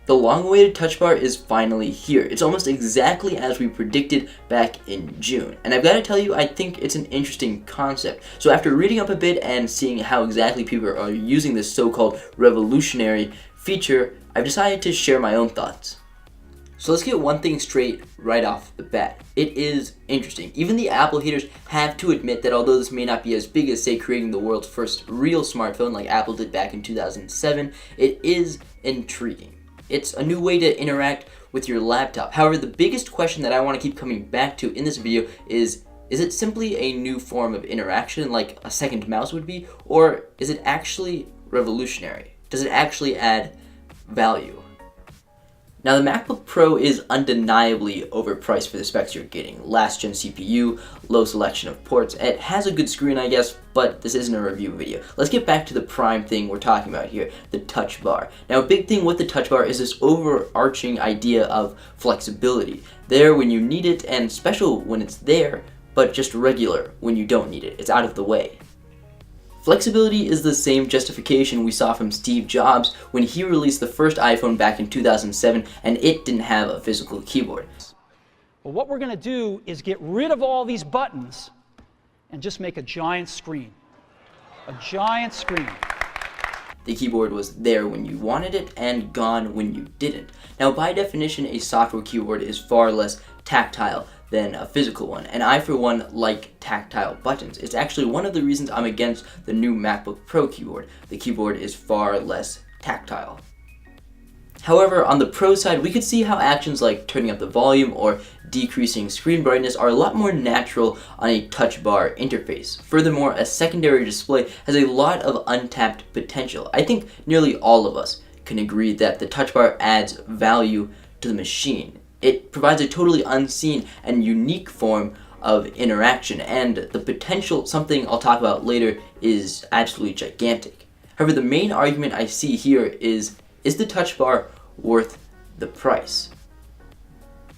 The long-awaited touch bar is finally here. It's almost exactly as we predicted back in June. And I've got to tell you, I think it's an interesting concept. So after reading up a bit and seeing how exactly people are using this so-called revolutionary feature, I've decided to share my own thoughts. So let's get one thing straight right off the bat. It is interesting. Even the Apple haters have to admit that although this may not be as big as, say, creating the world's first real smartphone like Apple did back in 2007, it is intriguing. It's a new way to interact with your laptop. However, the biggest question that I want to keep coming back to in this video is it simply a new form of interaction like a second mouse would be, or is it actually revolutionary? Does it actually add value? Now, the MacBook Pro is undeniably overpriced for the specs you're getting. Last gen CPU, low selection of ports. It has a good screen, I guess, but this isn't a review video. Let's get back to the prime thing we're talking about here, the touch bar. Now, a big thing with the touch bar is this overarching idea of flexibility. There when you need it, and special when it's there, but just regular when you don't need it. It's out of the way. Flexibility is the same justification we saw from Steve Jobs when he released the first iPhone back in 2007 and it didn't have a physical keyboard. Well, what we're going to do is get rid of all these buttons and just make a giant screen. A giant screen. The keyboard was there when you wanted it and gone when you didn't. Now, by definition, a software keyboard is far less tactile than a physical one, and I for one like tactile buttons. It's actually one of the reasons I'm against the new MacBook Pro keyboard. The keyboard is far less tactile. However, on the Pro side, we could see how actions like turning up the volume or decreasing screen brightness are a lot more natural on a touch bar interface. Furthermore, a secondary display has a lot of untapped potential. I think nearly all of us can agree that the touch bar adds value to the machine. It provides a totally unseen and unique form of interaction, and the potential, something I'll talk about later, is absolutely gigantic. However, the main argument I see here is the touch bar worth the price?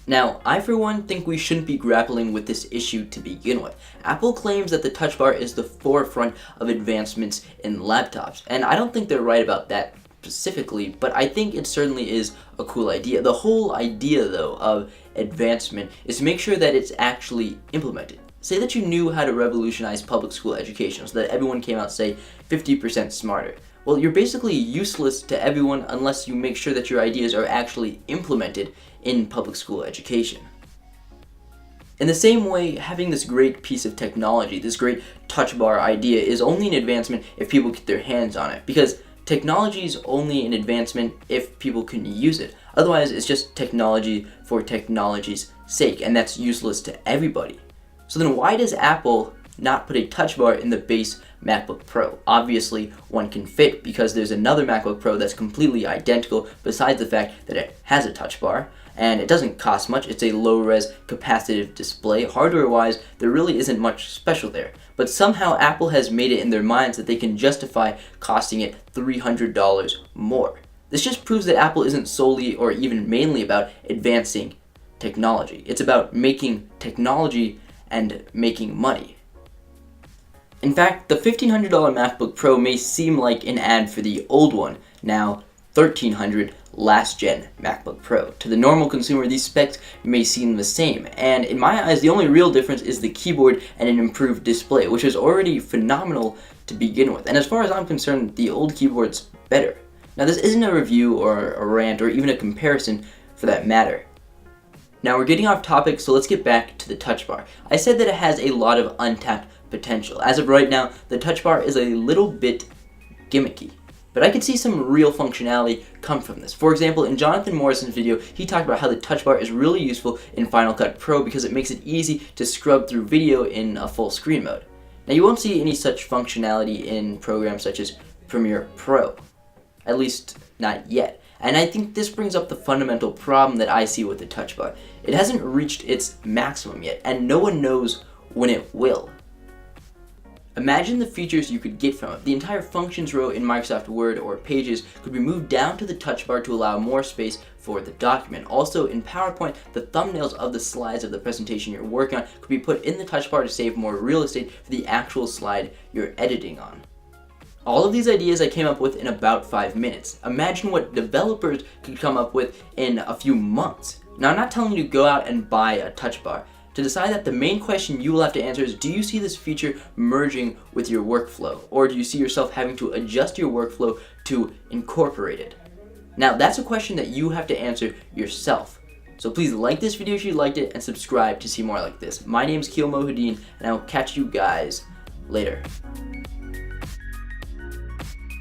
Now, I for one think we shouldn't be grappling with this issue to begin with. Apple claims that the touch bar is the forefront of advancements in laptops, and I don't think they're right about that specifically, but I think it certainly is a cool idea. The whole idea, though, of advancement is to make sure that it's actually implemented. Say that you knew how to revolutionize public school education so that everyone came out, say, 50% smarter. Well, you're basically useless to everyone unless you make sure that your ideas are actually implemented in public school education. In the same way, having this great piece of technology, this great touch bar idea, is only an advancement if people get their hands on it, because technology is only an advancement if people can use it. Otherwise, it's just technology for technology's sake, and that's useless to everybody. So then why does Apple not put a touch bar in the base MacBook Pro? Obviously, one can fit because there's another MacBook Pro that's completely identical besides the fact that it has a touch bar, and it doesn't cost much. It's a low-res capacitive display. Hardware-wise, there really isn't much special there. But somehow Apple has made it in their minds that they can justify costing it $300 more. This just proves that Apple isn't solely or even mainly about advancing technology. It's about making technology and making money. In fact, the $1,500 MacBook Pro may seem like an ad for the old one, now $1,300 last-gen MacBook Pro. To the normal consumer, these specs may seem the same, and in my eyes, the only real difference is the keyboard and an improved display, which is already phenomenal to begin with. And as far as I'm concerned, the old keyboard's better. Now, this isn't a review or a rant or even a comparison for that matter. Now, we're getting off topic, so let's get back to the touch bar. I said that it has a lot of untapped potential. As of right now, the touch bar is a little bit gimmicky, but I could see some real functionality come from this. For example, in Jonathan Morrison's video, he talked about how the touch bar is really useful in Final Cut Pro because it makes it easy to scrub through video in a full screen mode. Now, you won't see any such functionality in programs such as Premiere Pro, at least not yet. And I think this brings up the fundamental problem that I see with the touch bar. It hasn't reached its maximum yet, and no one knows when it will. Imagine the features you could get from it. The entire functions row in Microsoft Word or Pages could be moved down to the touch bar to allow more space for the document. Also, in PowerPoint, the thumbnails of the slides of the presentation you're working on could be put in the touch bar to save more real estate for the actual slide you're editing on. All of these ideas I came up with in about 5 minutes. Imagine what developers could come up with in a few months. Now, I'm not telling you to go out and buy a touch bar. To decide that, the main question you will have to answer is, do you see this feature merging with your workflow? Or do you see yourself having to adjust your workflow to incorporate it? Now, that's a question that you have to answer yourself. So please like this video if you liked it and subscribe to see more like this. My name is Keel Mohudin, and I will catch you guys later.